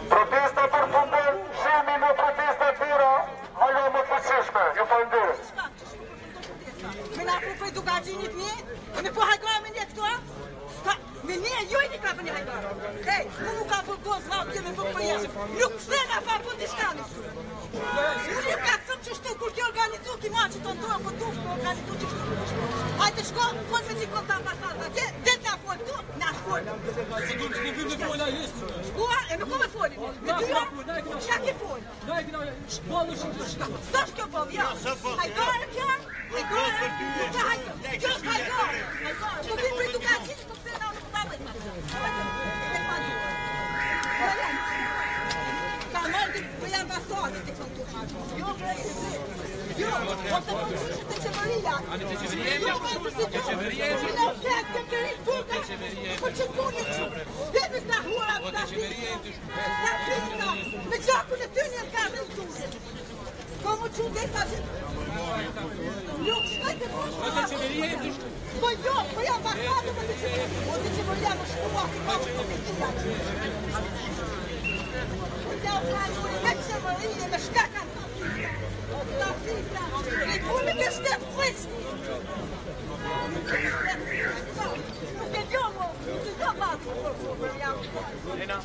Protesta përfundon, shemi me protesta tjera, ajo më të fuqishme, ju falenderoj. Me na po edukacionit një, me po hajgara me një këto, me një ju i një ka për një hajgara. Hej, nuk ka për gozë vau të me për përjeshëm, nuk pëse nga fa për të shkani. Unë ju ka kësëm që shtu, kur ti organizu, ki ma që të ndojë, për tu shku organizu që shtu. Hajde shko, fol me që konta ambasadë atje, dhe nga fol tu, nga fol. Shkua, e me ku me folin? Me ty jo? Qa ki fol? Së shkjo bov, ja. Hajgara kja? Hajgara? Kjo është hajgara. Po vinë për edukacinë, po pëse nga unë të babët. Ka mërdi për ambasadë të kënë të hajgara. Jo, jo, po të përgjishë të qeveria. Jo, po të qeveria. Në fletë të kërin puta, po që punë që. Demi të hura, të pisa. Me gjakun e ty një ka dhe në tunë. Ko më që dhe sa që... Nuk shkajtë e poshtë. Po jo, po jam ambasadë për të qeveria. Po të qeveria më shkua, të ka më të tira. Po të u ka një me qeveria, me shkakan. Ta fisa, e punë të shtetë frisë. Nuk e gjomo, nuk e do batë. Lena. Lena.